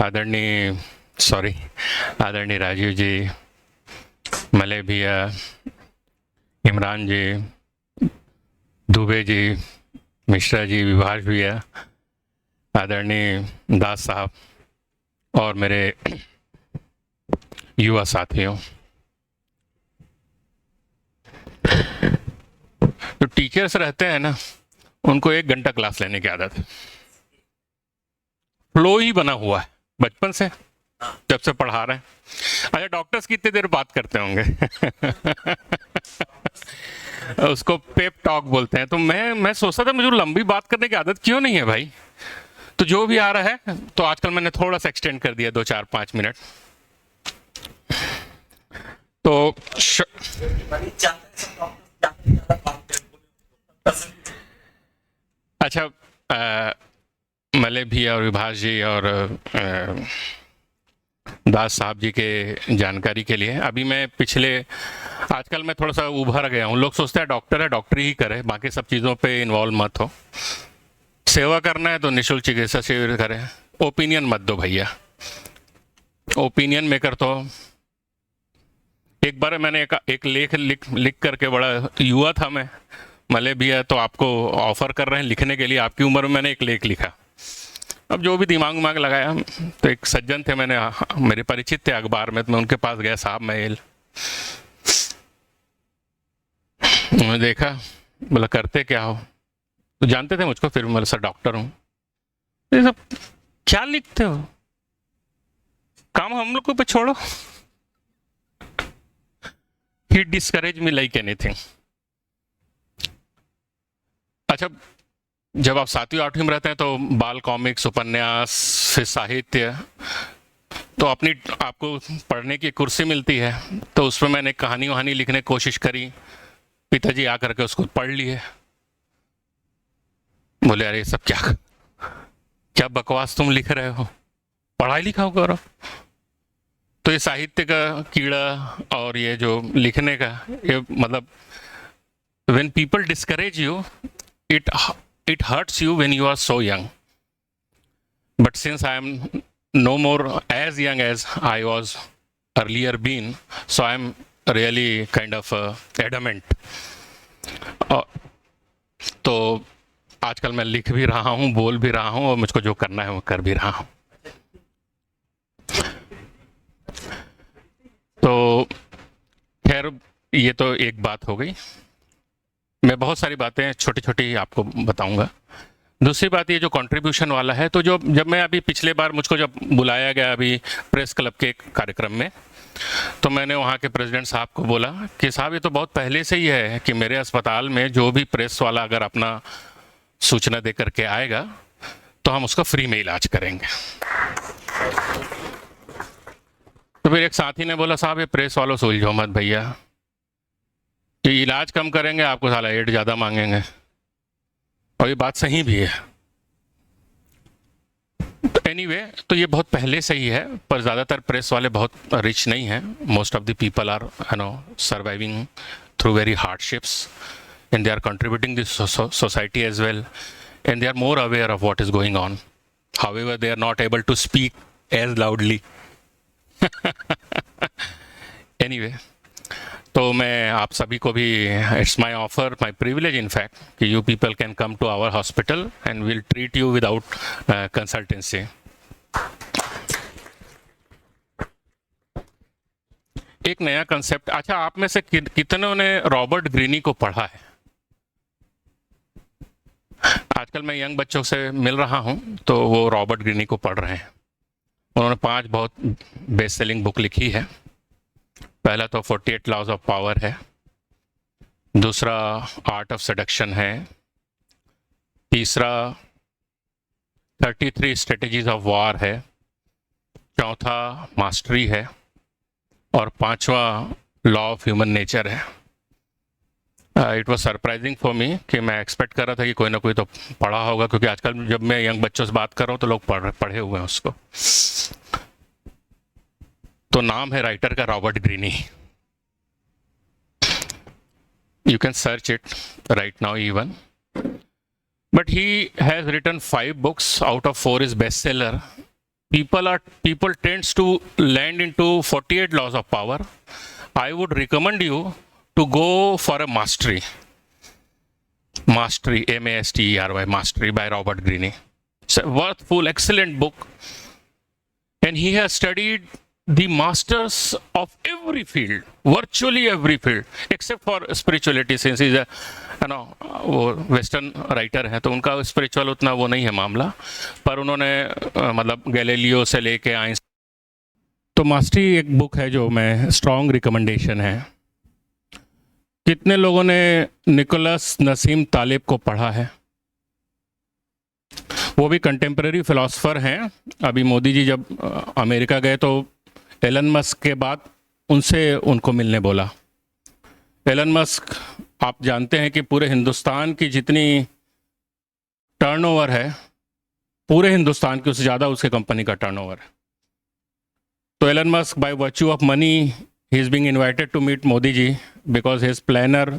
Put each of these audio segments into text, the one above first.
आदरणीय आदरणीय राजीव जी, मले भैया, इमरान जी, दुबे जी, मिश्रा जी, विभाष भैया, आदरणीय दास साहब और मेरे युवा साथियों। जो टीचर्स रहते हैं ना, उनको 1 घंटा क्लास लेने की आदत है। फ्लो ही बना हुआ है बचपन से, जब से पढ़ा रहे हैं। अच्छा, डॉक्टर्स कितनी देर बात करते होंगे? उसको पेप टॉक बोलते हैं। तो मैं सोचता था मुझे लंबी बात करने की आदत क्यों नहीं है भाई। तो जो भी आ रहा है, तो आजकल मैंने थोड़ा सा एक्सटेंड कर दिया, 2, 4, 5 मिनट। तो अच्छा, मले भैया और विभाष जी और दास साहब जी के जानकारी के लिए, अभी मैं आजकल मैं थोड़ा सा उभर गया हूँ। लोग सोचते हैं डॉक्टर है, डॉक्टरी ही करे, बाकी सब चीज़ों पे इन्वॉल्व मत हो। सेवा करना है तो निःशुल्क चिकित्सा शिविर करें, ओपिनियन मत दो भैया। ओपिनियन मेकर तो एक बार मैंने एक लेख लिख करके, बड़ा युवा था मैं, मले भैया तो आपको ऑफर कर रहे हैं लिखने के लिए, आपकी उम्र में मैंने एक लेख लिखा। अब जो भी दिमाग लगाया, तो एक सज्जन थे, मेरे परिचित थे अखबार में, तो मैं उनके पास गया, साहब मैं उन्होंने देखा, बोला करते क्या हो? तो जानते थे मुझको, फिर मैं सर डॉक्टर हूँ। ये सब क्या लिखते हो, काम हम लोग को छोड़ो। ही डिस्करेज मी लाइक एनीथिंग। अच्छा, जब आप 7वीं 8वीं में रहते हैं तो बाल कॉमिक्स, उपन्यास, फिर साहित्य, तो आपको पढ़ने की कुर्सी मिलती है, तो उसमें मैंने कहानी वहानी लिखने की कोशिश करी। पिताजी आकर के उसको पढ़ लिए, बोले अरे सब क्या बकवास तुम लिख रहे हो, पढ़ाई लिखाओ करो। तो ये साहित्य का कीड़ा और ये जो लिखने का, ये मतलब when people discourage you, it hurts you when you are so young. But since I am no more as young as I was earlier been, so I am really kind of adamant. तो आजकल मैं लिख भी रहा हूँ, बोल भी रहा हूँ, और मुझको जो करना है वो कर भी रहा हूँ। तो खैर, ये तो एक बात हो गई। मैं बहुत सारी बातें छोटी छोटी आपको बताऊंगा। दूसरी बात, ये जो कंट्रीब्यूशन वाला है, तो जब मैं अभी पिछले बार मुझको जब बुलाया गया अभी प्रेस क्लब के कार्यक्रम में, तो मैंने वहाँ के प्रेसिडेंट साहब को बोला कि साहब ये तो बहुत पहले से ही है कि मेरे अस्पताल में जो भी प्रेस वाला अगर अपना सूचना दे करके आएगा तो हम उसका फ्री में इलाज करेंगे। तो फिर एक साथी ने बोला साहब ये प्रेस वालों से उलझो मत भैया, ये इलाज कम करेंगे, आपको साला एड ज़्यादा मांगेंगे। और ये बात सही भी है। एनीवे, तो ये बहुत पहले से ही है, पर ज़्यादातर प्रेस वाले बहुत रिच नहीं हैं। Most of the people are surviving through very hardships, and they are contributing this society as well, and they are more aware of what is going on. However they are not able to speak as loudly. Anyway, तो मैं आप सभी को भी, it's my offer, my privilege in fact, कि you people can come to our hospital and will treat you without consultancy. एक नया concept. अच्छा, आप में से कितनों ने रॉबर्ट ग्रीनी को पढ़ा है? आजकल मैं यंग बच्चों से मिल रहा हूं, तो वो रॉबर्ट ग्रीनी को पढ़ रहे हैं। उन्होंने 5 बहुत बेस्ट सेलिंग बुक लिखी है। पहला तो 48 लॉज ऑफ पावर है, दूसरा आर्ट ऑफ सेडक्शन है, तीसरा 33 स्ट्रेटेजीज ऑफ वॉर है, चौथा मास्टरी है, और 5वां लॉ ऑफ ह्यूमन नेचर है। It was surprising for me कि मैं एक्सपेक्ट कर रहा था कि कोई ना कोई तो पढ़ा होगा, क्योंकि आजकल जब मैं यंग बच्चों से बात कर रहा हूँ तो लोग पढ़े हुए हैं उसको। तो नाम है राइटर का Robert Greeny. You can search it right now even. But he has written 5 books, out of 4 is bestseller, people tends to land into 48 laws of power. I would recommend you to go for a mastery, MASTERY, mastery by Robert Greene. It's a worthwhile, excellent book, and he has studied the masters of every field, virtually every field, except for spirituality, since he's a वो western writer है तो उनका spiritual उतना वो नहीं है मामला, पर उन्होंने मतलब गैलीलियो से लेके आइंस्टाइन, तो मास्टरी एक बुक है जो मैं स्ट्रॉन्ग रिकमेंडेशन है। कितने लोगों ने निकोलस नसीम तालिब को पढ़ा है? वो भी कंटेम्प्रेरी फिलोसफर हैं। अभी मोदी जी जब अमेरिका गए तो एलन मस्क के बाद उनको मिलने बोला। एलन मस्क आप जानते हैं कि पूरे हिंदुस्तान की जितनी टर्नओवर है, पूरे हिंदुस्तान की उससे ज़्यादा उसके कंपनी का टर्नओवर है। तो Elon Musk by virtue of money he is being invited to meet Modi ji because his planner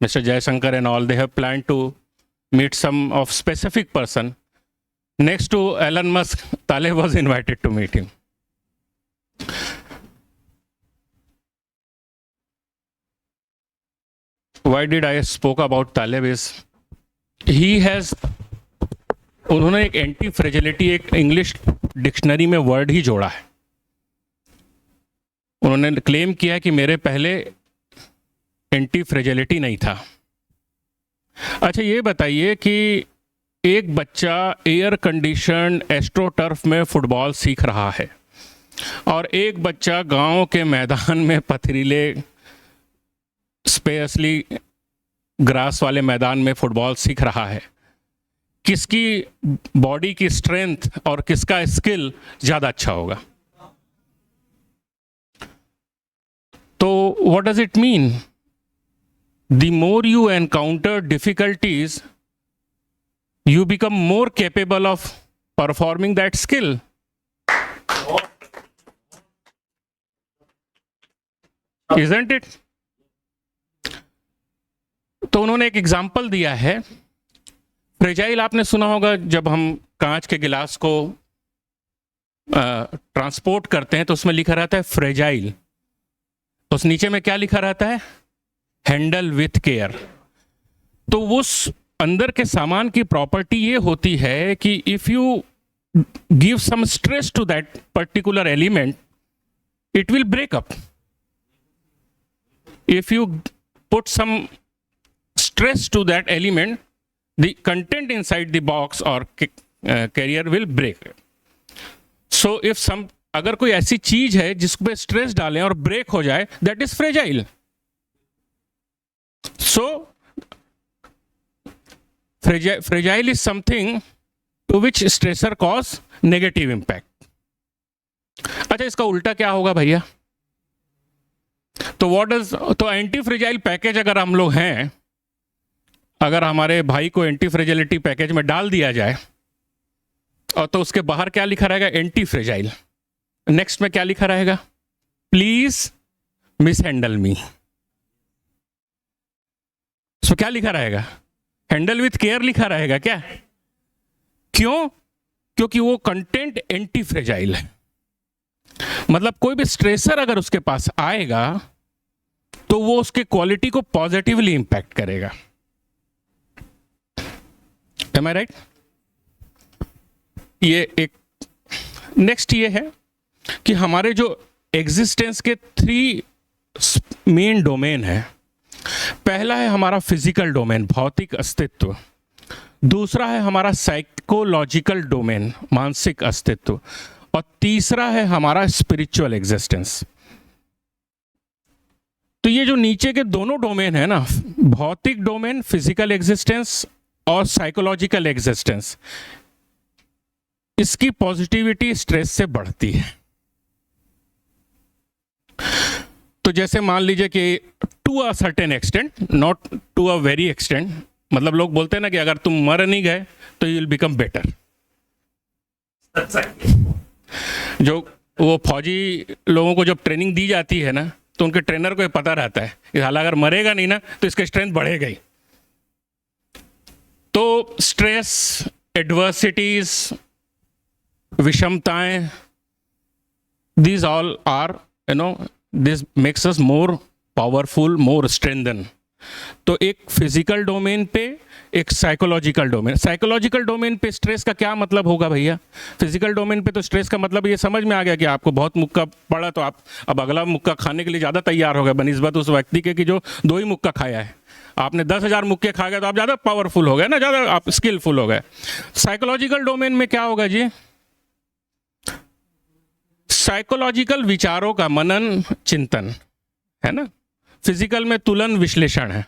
mister Jaishankar and all they have plan to meet some of specific person next to Elon Musk. Talib was invited to meet him. Why did I spoke about Taleb is he has, उन्होंने एक anti fragility एक English dictionary में word ही जोड़ा है। उन्होंने claim किया है कि मेरे पहले एंटी फ्रेजिलिटी नहीं था। अच्छा ये बताइए कि एक बच्चा एयर कंडीशन एस्ट्रोटर्फ में फुटबॉल सीख रहा है और एक बच्चा गांव के मैदान में पथरीले स्पेसली ग्रास वाले मैदान में फुटबॉल सीख रहा है, किसकी बॉडी की स्ट्रेंथ और किसका स्किल ज़्यादा अच्छा होगा? तो what does it mean? The more you encounter difficulties you become more capable of performing that skill. Isn't it? तो उन्होंने एक एग्जाम्पल दिया है। फ्रेजाइल आपने सुना होगा, जब हम कांच के गिलास को ट्रांसपोर्ट करते हैं तो उसमें लिखा रहता है फ्रेजाइल, उस नीचे में क्या लिखा रहता है? Handle with care. तो उस अंदर के सामान की प्रॉपर्टी ये होती है कि if you give some stress to that particular element it will break up. If you put some stress to that element, the content inside the box or carrier will break. So if अगर कोई ऐसी चीज है जिस पे stress डालें और break हो जाए, that is fragile. So fragile is something to which stressor cause negative impact. अच्छा इसका उल्टा क्या होगा भैया? तो एंटी फ्रेजाइल पैकेज अगर हम लोग हैं, अगर हमारे भाई को एंटी फ्रेजिलिटी पैकेज में डाल दिया जाए और तो उसके बाहर क्या लिखा रहेगा? Anti fragile. नेक्स्ट में क्या लिखा रहेगा? प्लीज मिस हैंडल मी। सो क्या लिखा रहेगा? हैंडल विथ केयर लिखा रहेगा क्या? क्यों? क्योंकि वो कंटेंट एंटी फ्रेजाइल है। मतलब कोई भी स्ट्रेसर अगर उसके पास आएगा तो वो उसके क्वालिटी को पॉजिटिवली इंपैक्ट करेगा। Am I right? ये एक नेक्स्ट ये है कि हमारे जो एग्जिस्टेंस के 3 मेन डोमेन है। पहला है हमारा फिजिकल डोमेन, भौतिक अस्तित्व। दूसरा है हमारा साइकोलॉजिकल डोमेन, मानसिक अस्तित्व। और तीसरा है हमारा स्पिरिचुअल एग्जिस्टेंस। तो ये जो नीचे के दोनों डोमेन है ना, भौतिक डोमेन, फिजिकल एग्जिस्टेंस और साइकोलॉजिकल एग्जिस्टेंस, इसकी पॉजिटिविटी स्ट्रेस से बढ़ती है। तो जैसे मान लीजिए कि to a certain extent, not to a very extent, मतलब लोग बोलते हैं ना कि अगर तुम मर नहीं गए तो यू विल बिकम बेटर। जो वो फौजी लोगों को जब ट्रेनिंग दी जाती है ना, तो उनके ट्रेनर को ये पता रहता है कि हालांकि अगर मरेगा नहीं ना तो इसका स्ट्रेंथ बढ़ेगा ही। तो स्ट्रेस, एडवर्सिटीज, विषमताएं, these all are, this makes us more powerful, more strengthen. तो एक फिजिकल डोमेन पे, एक साइकोलॉजिकल डोमेन। साइकोलॉजिकल डोमेन पे स्ट्रेस का क्या मतलब होगा भैया? फिजिकल डोमेन पे तो स्ट्रेस का मतलब ये समझ में आ गया कि आपको बहुत मुक्का पड़ा तो आप अब अगला मुक्का खाने के लिए ज़्यादा तैयार हो गए बनिस्बत उस व्यक्ति के कि जो 2 ही मुक्का खाया है। आपने 10,000 मुक्के खा गए तो आप ज़्यादा पावरफुल हो गए ना, ज़्यादा आप स्किलफुल हो गए। साइकोलॉजिकल डोमेन में क्या होगा जी? साइकोलॉजिकल विचारों का मनन चिंतन है ना। फिजिकल में तुलन विश्लेषण है,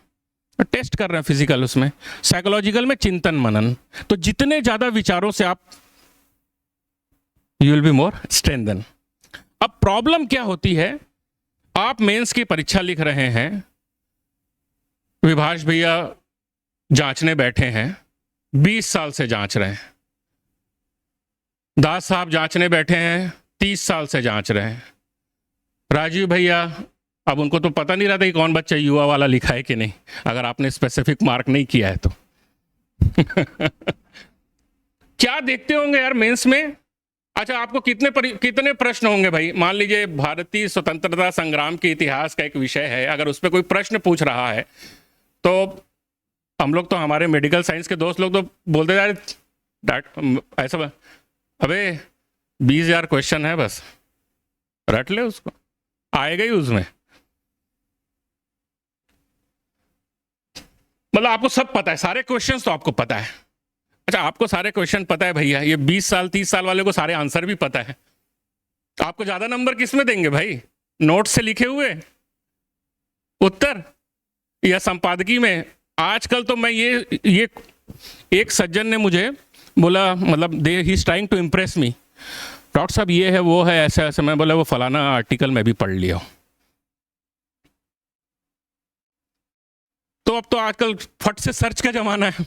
टेस्ट कर रहे हैं फिजिकल, उसमें साइकोलॉजिकल में चिंतन मनन। तो जितने ज्यादा विचारों से आप, you will be more strengthen. अब प्रॉब्लम क्या होती है? आप मेंस की परीक्षा लिख रहे हैं, विभाष भैया जांचने बैठे हैं, 20 साल से जांच रहे हैं। दास साहब जांचने बैठे हैं, 30 साल से जांच रहे हैं। राजीव भैया, अब उनको तो पता नहीं रहता कि कौन बच्चा युवा वाला लिखा है कि नहीं, अगर आपने स्पेसिफिक मार्क नहीं किया है तो। क्या देखते होंगे यार मेंस में? अच्छा, आपको कितने प्रश्न होंगे भाई? मान लीजिए भारतीय स्वतंत्रता संग्राम के इतिहास का एक विषय है, अगर उस पर कोई प्रश्न पूछ रहा है तो हम लोग तो, हमारे मेडिकल साइंस के दोस्त लोग तो बोलते जा रहे ऐसा, अबे 20,000 क्वेश्चन है, बस रट ले उसको, आएगा ही उसमें। मतलब आपको सब पता है, सारे क्वेश्चंस तो आपको पता है। अच्छा, आपको सारे क्वेश्चन पता है भैया, ये 20 साल 30 साल वाले को सारे आंसर भी पता है, तो आपको ज्यादा नंबर किस में देंगे भाई? नोट से लिखे हुए उत्तर या संपादकी में? आजकल तो मैं ये एक सज्जन ने मुझे बोला, मतलब दे he is trying to impress me, doctor साहब ये है वो है ऐसा ऐसा। मैं बोला वो फलाना आर्टिकल मैं भी पढ़ लिया हूं। तो अब तो आजकल फट से सर्च का जमाना है।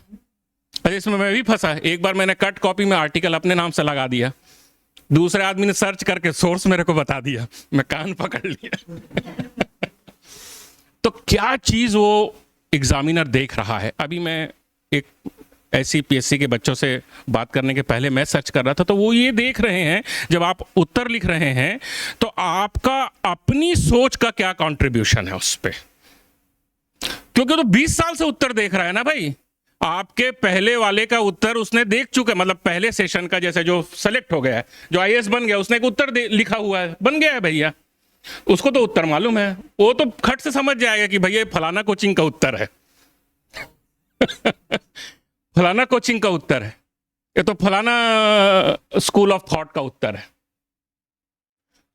अरे इसमें मैं भी फंसा। एक बार मैंने कट कॉपी में आर्टिकल अपने नाम से लगा दिया, दूसरे आदमी ने सर्च करके सोर्स मेरे को बता दिया, मैं कान पकड़ लिया। तो क्या चीज वो एग्जामिनर देख रहा है? अभी मैं एक ऐसी पीएससी के बच्चों से बात करने के पहले मैं सर्च कर रहा था, तो वो ये देख रहे हैं जब आप उत्तर लिख रहे हैं तो आपका अपनी सोच का क्या कंट्रीब्यूशन है उस पर। क्योंकि तो 20 साल से उत्तर देख रहा है ना भाई, आपके पहले वाले का उत्तर उसने देख चुका, मतलब पहले सेशन का, जैसे जो सेलेक्ट हो गया है, जो आईएएस बन गया, उसने एक उत्तर लिखा हुआ है, बन गया है भैया, उसको तो उत्तर मालूम है, वो तो खट से समझ जाएगा कि भैया फलाना कोचिंग का उत्तर है। फलाना कोचिंग का उत्तर है, ये तो फलाना स्कूल ऑफ थॉट का उत्तर है।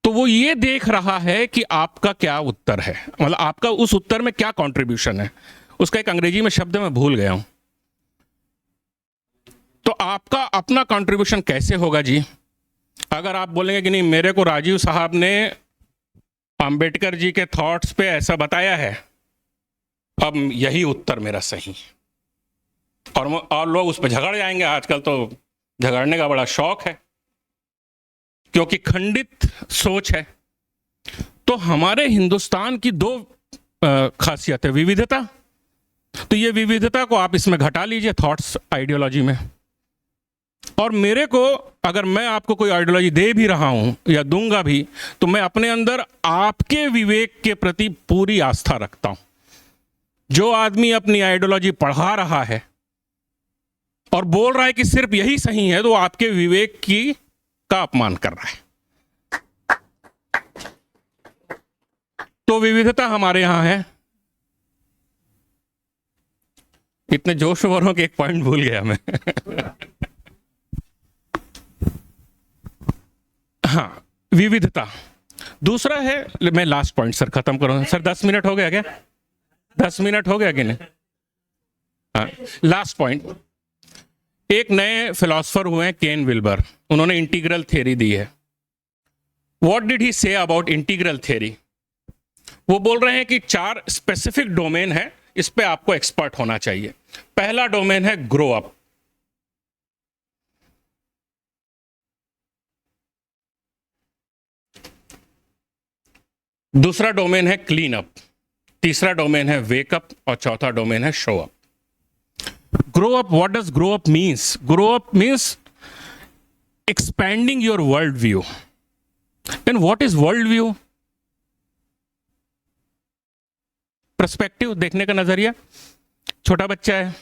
तो वो ये देख रहा है कि आपका क्या उत्तर है, मतलब आपका उस उत्तर में क्या कंट्रीब्यूशन है। उसका एक अंग्रेजी में शब्द मैं भूल गया हूं। तो आपका अपना कंट्रीब्यूशन कैसे होगा जी? अगर आप बोलेंगे कि नहीं, मेरे को राजीव साहब ने अंबेडकर जी के थॉट्स पे ऐसा बताया है, अब यही उत्तर मेरा सही, और लोग उस पर झगड़ जाएंगे। आजकल तो झगड़ने का बड़ा शौक है, क्योंकि खंडित सोच है। तो हमारे हिंदुस्तान की 2 खासियत है, विविधता। तो ये विविधता को आप इसमें घटा लीजिए थॉट्स आइडियोलॉजी में, और मेरे को, अगर मैं आपको कोई आइडियोलॉजी दे भी रहा हूं या दूंगा भी, तो मैं अपने अंदर आपके विवेक के प्रति पूरी आस्था रखता हूं। जो आदमी अपनी आइडियोलॉजी पढ़ा रहा है और बोल रहा है कि सिर्फ यही सही है, तो आपके विवेक का अपमान कर रहा है। तो विविधता हमारे यहां है। इतने जोश में के एक पॉइंट भूल गया मैं। हाँ, विविधता। दूसरा है, मैं लास्ट पॉइंट सर खत्म करूंगा। सर 10 मिनट हो गया क्या? 10 मिनट हो गया कि नहीं? हाँ, लास्ट पॉइंट। एक नए फिलोसफर हुए हैं, केन विल्बर, उन्होंने इंटीग्रल थ्योरी दी है। What did he say about integral theory? वो बोल रहे हैं कि 4 स्पेसिफिक डोमेन है, इस पे आपको एक्सपर्ट होना चाहिए। पहला डोमेन है ग्रो अप, दूसरा डोमेन है क्लीन अप, तीसरा डोमेन है वेक अप, और चौथा डोमेन है show up. Grow up, what does grow up means? Grow up means expanding your world view. And what is world view? Perspective, देखने का नजरिया. छोटा बच्चा है,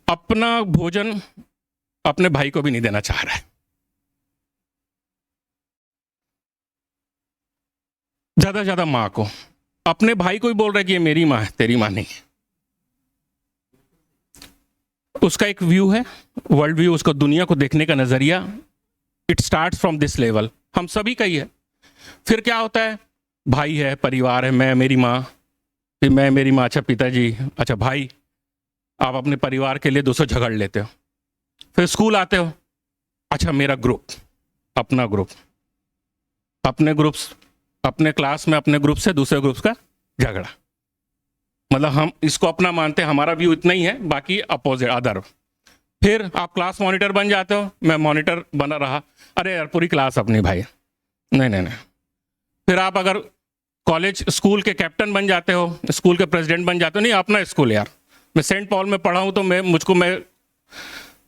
अपना भोजन अपने भाई को भी नहीं देना चाह रहा है. ज्यादा से ज्यादा मां को. अपने भाई को ही बोल रहा है कि ये मेरी मां है, तेरी मां नहीं. उसका एक व्यू है, वर्ल्ड व्यू, उसको दुनिया को देखने का नजरिया. It start from this level. हम सभी का ही है. फिर क्या होता है, भाई है, परिवार है, मैं, मेरी माँ, फिर मैं, मेरी माँ, अच्छा पिताजी, अच्छा भाई. आप अपने परिवार के लिए दूसरों झगड़ लेते हो. फिर स्कूल आते हो, अच्छा मेरा ग्रुप, अपना ग्रुप, अपने ग्रुप्स, अपने क्लास में अपने ग्रुप से दूसरे ग्रुप्स का झगड़ा. मतलब हम इसको अपना मानते हैं, हमारा व्यू इतना ही है, बाकी अपोजिट, अदर. फिर आप क्लास मॉनिटर बन जाते हो, मैं मॉनिटर बना रहा, अरे यार पूरी क्लास अपनी भाई, नहीं नहीं नहीं. फिर आप अगर कॉलेज स्कूल के कैप्टन बन जाते हो, स्कूल के प्रेसिडेंट बन जाते हो, नहीं अपना स्कूल यार, मैं सेंट पॉल में पढ़ा हूँ तो मैं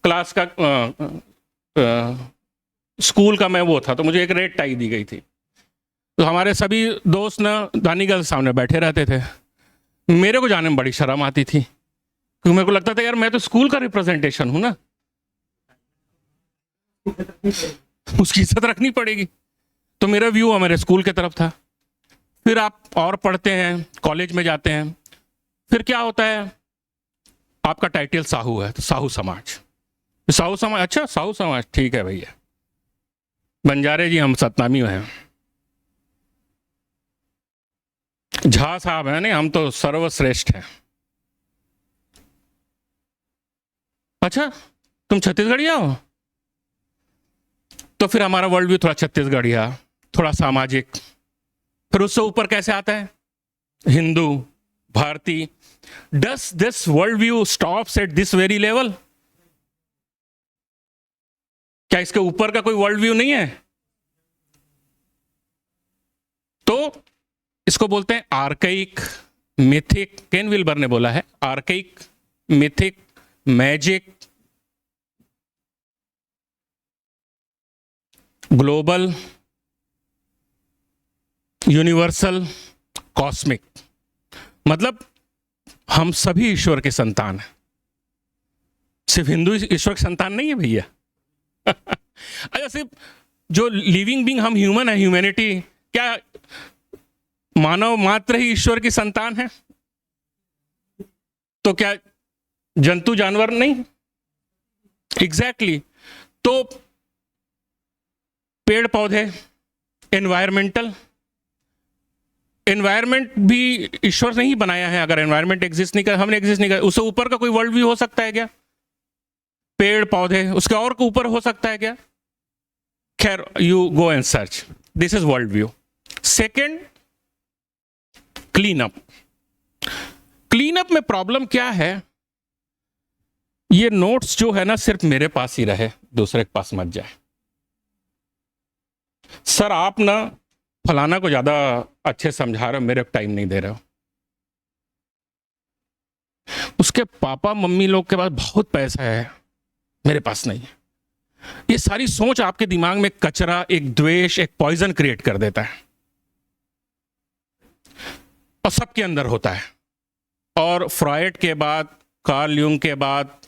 क्लास का स्कूल का मैं वो था, तो मुझे एक रेड टाई दी गई थी. तो हमारे सभी दोस्त ना दानीगल सामने बैठे रहते थे. मेरे को जाने में बड़ी शर्म आती थी, क्योंकि मेरे को लगता था यार मैं तो स्कूल का रिप्रेजेंटेशन हूं ना, उसकी इज्जत रखनी पड़ेगी. तो मेरा व्यू हमारे स्कूल की तरफ था. फिर आप और पढ़ते हैं, कॉलेज में जाते हैं, फिर क्या होता है, आपका टाइटल साहू है, तो साहू समाज. साहू समाज, अच्छा साहू समाज, ठीक है भैया. बंजारे जी हम सतनामी हैं, झा साहब है, नहीं हम तो सर्वश्रेष्ठ हैं. अच्छा तुम छत्तीसगढ़िया हो, तो फिर हमारा वर्ल्ड व्यू थोड़ा छत्तीसगढ़िया, थोड़ा सामाजिक. फिर उससे ऊपर कैसे आता है, हिंदू, भारतीय. Does this world view stops at this very level? क्या इसके ऊपर का कोई वर्ल्ड व्यू नहीं है? तो इसको बोलते हैं आर्काइक, मिथिक. केन विल्बर ने बोला है archaic, mythic, magic, global, universal, cosmic. मतलब हम सभी ईश्वर के संतान हैं. सिर्फ हिंदू ईश्वर के संतान नहीं है भैया. अच्छा सिर्फ जो लिविंग बीइंग हम ह्यूमन है, ह्यूमैनिटी, क्या मानव मात्र ही ईश्वर की संतान है? तो क्या जंतु जानवर नहीं? एग्जैक्टली. तो पेड़ पौधे, एनवायरमेंटल, एनवायरमेंट भी ईश्वर ने ही बनाया है. अगर एनवायरमेंट एग्जिस्ट नहीं कर, हमने एग्जिस्ट नहीं कर, उससे ऊपर का कोई वर्ल्ड व्यू हो सकता है क्या? पेड़ पौधे, उसके और के ऊपर हो सकता है क्या? खैर, you go and search. This is world view. Second, clean up. Clean up में प्रॉब्लम क्या है, ये नोट्स जो है ना सिर्फ मेरे पास ही रहे, दूसरे के पास मत जाए. सर आप ना फलाना को ज्यादा अच्छे समझा रहे हो, मेरे को टाइम नहीं दे रहे हो. उसके पापा मम्मी लोग के पास बहुत पैसा है, मेरे पास नहीं है. ये सारी सोच आपके दिमाग में कचरा, एक द्वेष, एक पॉइजन क्रिएट कर देता है, और सबके अंदर होता है. और फ्रॉयड के बाद, कार्ल यूंग के बाद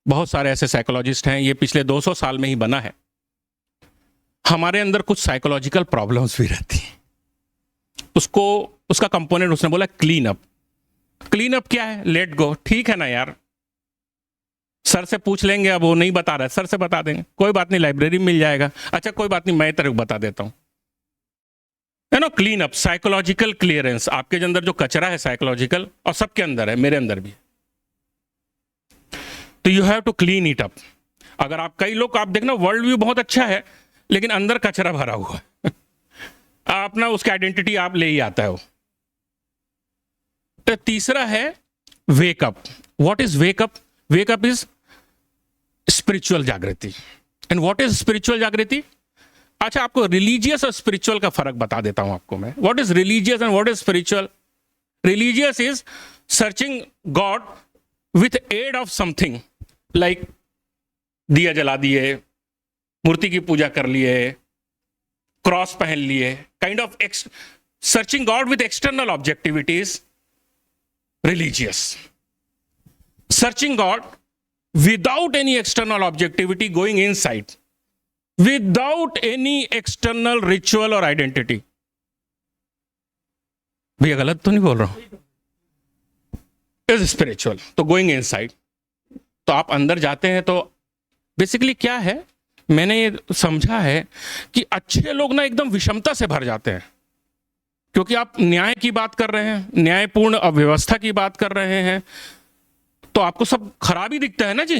बहुत सारे ऐसे साइकोलॉजिस्ट हैं, ये पिछले 200 साल में ही बना है. हमारे अंदर कुछ साइकोलॉजिकल प्रॉब्लम्स भी रहती हैं. उसको, उसका कंपोनेंट उसने बोला क्लीन अप. क्लीन अप क्या है? Let go. ठीक है ना यार, सर से पूछ लेंगे, अब वो नहीं बता रहा है, सर से बता देंगे, कोई बात नहीं, लाइब्रेरी में मिल जाएगा. अच्छा कोई बात नहीं, मैं तेरे को बता देता हूं. है ना, क्लीन अप, साइकोलॉजिकल क्लियरेंस. आपके अंदर जो कचरा है साइकोलॉजिकल, और सबके अंदर है, मेरे अंदर भी. तो you have to clean it up. अगर आप, कई लोग आप देखना वर्ल्ड व्यू बहुत अच्छा है, लेकिन अंदर कचरा भरा हुआ है. आप ना उसकी आइडेंटिटी आप ले ही आता है वो. तो तीसरा है wake up. What is wake up? Wake up is spiritual जागृति. एंड व्हाट इज स्पिरिचुअल जागृति? अच्छा आपको रिलीजियस और स्पिरिचुअल का फर्क बता देता हूं आपको मैं. What is religious and what is spiritual? Religious is searching God with aid of something, like दिया जला दिए, मूर्ति की पूजा कर लिए, क्रॉस पहन लिए, kind of searching God with external objectivities, religious. Searching God without any external objectivity, going inside, without any external ritual or identity। भैया गलत तो नहीं बोल रहा हूं? इज स्पिरिचुअल, तो गोइंग इनसाइड। तो आप अंदर जाते हैं तो बेसिकली क्या है, मैंने ये समझा है कि अच्छे लोग ना एकदम विषमता से भर जाते हैं, क्योंकि आप न्याय की बात कर रहे हैं, न्यायपूर्ण अव्यवस्था की बात कर रहे हैं, तो आपको सब खराब ही दिखता है ना जी।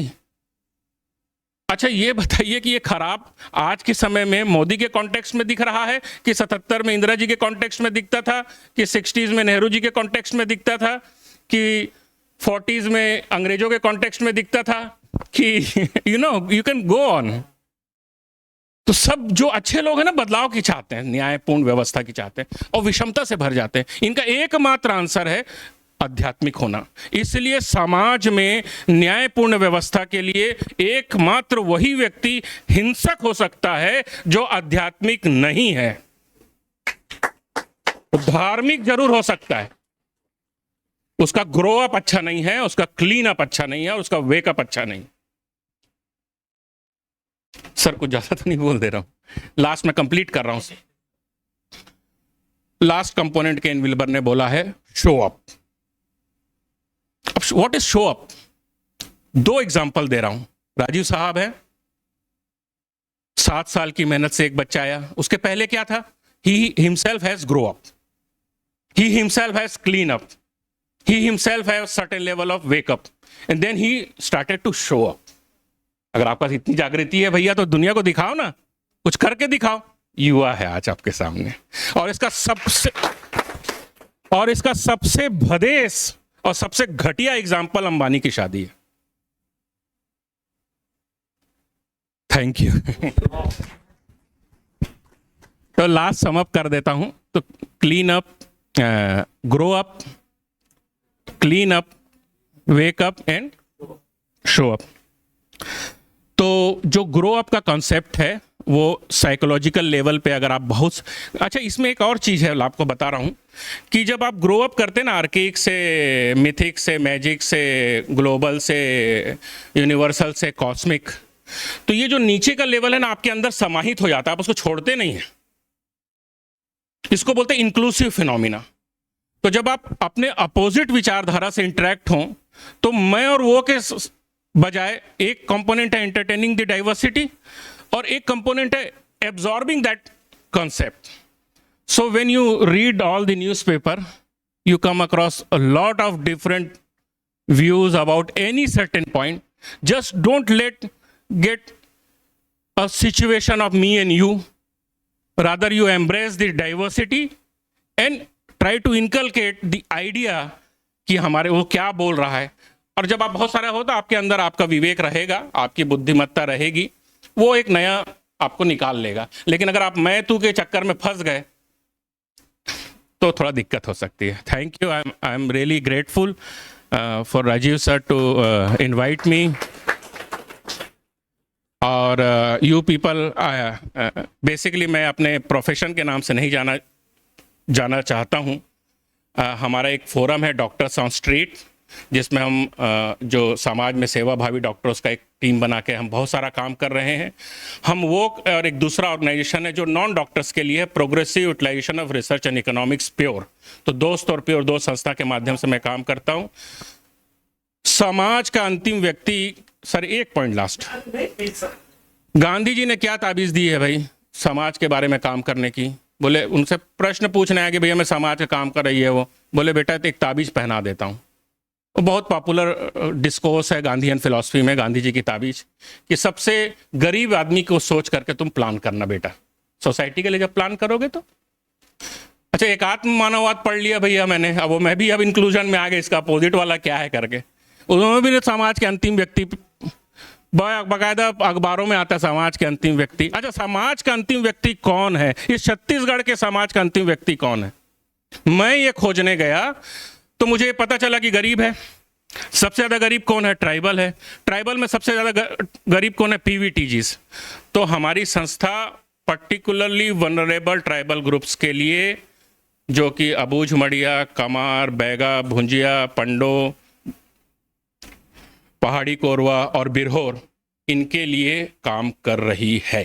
अच्छा ये बताइए कि ये खराब आज के समय में मोदी के कॉन्टेक्स्ट में दिख रहा है कि 77 में इंदिरा जी के कॉन्टेक्स्ट में दिखता था, कि 60s में नेहरू जी के कॉन्टेक्स्ट में दिखता था, कि 40s में अंग्रेजों के कॉन्टेक्स्ट में दिखता था, कि यू कैन गो ऑन। तो सब जो अच्छे लोग हैं ना, बदलाव की चाहते हैं, न्यायपूर्ण व्यवस्था की चाहते हैं, और विषमता से भर जाते हैं। इनका एकमात्र आंसर है आध्यात्मिक होना। इसलिए समाज में न्यायपूर्ण व्यवस्था के लिए एकमात्र वही व्यक्ति हिंसक हो सकता है जो आध्यात्मिक नहीं है। धार्मिक जरूर हो सकता है, उसका ग्रो अप अच्छा नहीं है, उसका क्लीन अप अच्छा नहीं है, उसका वेकअप अच्छा नहीं। सर कुछ ज्यादा तो नहीं बोल दे रहा हूं, लास्ट में कंप्लीट कर रहा हूं। लास्ट कंपोनेंट केन विल्बर ने बोला है शो अप। अब व्हाट इज शो अप? दो एग्जांपल दे रहा हूं। राजीव साहब है, 7 साल की मेहनत से एक बच्चा आया, उसके पहले क्या था? He himself has grow up, he himself has clean up, he himself has certain level of wake up and then he started to show up। अगर आपके पास इतनी जागृति है भैया तो दुनिया को दिखाओ ना, कुछ करके दिखाओ। युवा है आज आपके सामने, और इसका सबसे भदेस और सबसे घटिया एग्जाम्पल अंबानी की शादी है। Thank you. तो लास्ट सम अप कर देता हूं। तो clean up, grow up, clean up, wake up and show up. तो जो ग्रो अप का कॉन्सेप्ट है वो साइकोलॉजिकल लेवल पे अगर आप बहुत अच्छा, इसमें एक और चीज़ है आपको बता रहा हूँ कि जब आप ग्रो अप करते हैं ना, आर्किक से, मिथिक से, मैजिक से, ग्लोबल से, यूनिवर्सल से, कॉस्मिक, तो ये जो नीचे का लेवल है ना आपके अंदर समाहित हो जाता है, आप उसको छोड़ते नहीं हैं। इसको बोलते हैं इंक्लूसिव फिनोमिना। तो जब आप अपने अपोजिट विचारधारा से इंटरेक्ट हों तो मैं और वो के बजाय एक कंपोनेंट है एंटरटेनिंग द डाइवर्सिटी और एक कंपोनेंट है absorbing that concept. So when you read all the newspaper you come across a lot of different views about any certain point. Just don't get a situation of me and you. Rather you embrace the diversity and try to inculcate the idea कि हमारे वो क्या बोल रहा है। और जब आप बहुत सारे हो तो आपके अंदर आपका विवेक रहेगा, आपकी बुद्धिमत्ता रहेगी, वो एक नया आपको निकाल लेगा। लेकिन अगर आप मैं तू के चक्कर में फंस गए तो थोड़ा दिक्कत हो सकती है। Thank you. I am really grateful for Rajiv sir to invite me. और यू पीपल, बेसिकली मैं अपने प्रोफेशन के नाम से नहीं जाना चाहता हूँ। हमारा एक फोरम है डॉक्टर्स ऑन स्ट्रीट, जिसमें हम जो समाज में सेवा भावी डॉक्टर्स का एक टीम बना के हम बहुत सारा काम कर रहे हैं। हम वो और एक दूसरा ऑर्गेनाइजेशन है जो नॉन डॉक्टर्स के लिए progressive utilisation of research and economics pure. तो दोस्त और प्योर दो संस्था के माध्यम से मैं काम करता हूँ। समाज का अंतिम व्यक्ति, सर एक पॉइंट लास्ट, गांधी जी ने क्या ताबीज दी है भाई समाज के बारे में काम करने की? बोले, उनसे प्रश्न पूछने आया कि भैया मैं समाज का काम कर रही है, वो बोले बेटा तो एक ताबीज पहना देता हूँ। वो बहुत पॉपुलर डिस्कोर्स है गांधीयन फिलॉसफी में, गांधी जी की ताबीज, कि सबसे गरीब आदमी को सोच करके तुम प्लान करना बेटा, सोसाइटी के लिए जब प्लान करोगे तो। अच्छा, एक आत्म मानववाद पढ़ लिया भैया मैंने, अब वो मैं भी अब इंक्लूजन में आ गया, इसका अपोजिट वाला क्या है करके। उन्होंने भी समाज के अंतिम व्यक्ति, बाकायदा अखबारों में आता है समाज के अंतिम व्यक्ति। अच्छा, समाज का अंतिम व्यक्ति कौन है? इस छत्तीसगढ़ के समाज का अंतिम व्यक्ति कौन है? मैं ये खोजने गया तो मुझे पता चला कि गरीब है, सबसे ज़्यादा गरीब कौन है? ट्राइबल है। ट्राइबल में सबसे ज़्यादा गरीब कौन है? पीवीटीजीज। तो हमारी संस्था पर्टिकुलरली वनरेबल ट्राइबल ग्रुप्स के लिए, जो कि अबूझ मड़िया, कमार, बैगा, भुंजिया, पंडो, पहाड़ी कोरवा और बिरहोर, इनके लिए काम कर रही है।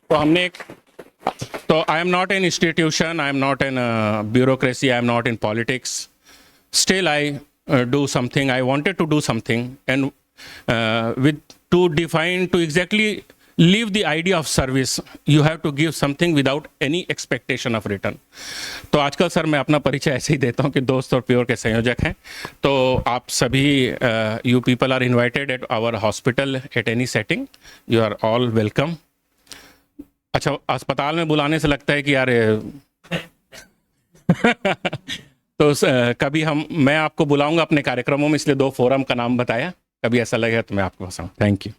तो हमने एक, तो I am not an institution, I am not an bureaucracy, I am not in politics. Still I do something, I wanted to do something, and with to define, to exactly live the idea of service, you have to give something without any expectation of return. तो आजकल sir मैं अपना परिचय ऐसे ही देता हूँ कि दोस्त और प्योर के संयोजक हैं। तो आप सभी you people are invited at our hospital at any setting, you are all welcome. अच्छा, अस्पताल में बुलाने से लगता है कि यार तो कभी मैं आपको बुलाऊंगा अपने कार्यक्रमों में, इसलिए 2 फोरम का नाम बताया, कभी ऐसा लगेगा तो मैं आपको बताऊँ। Thank you.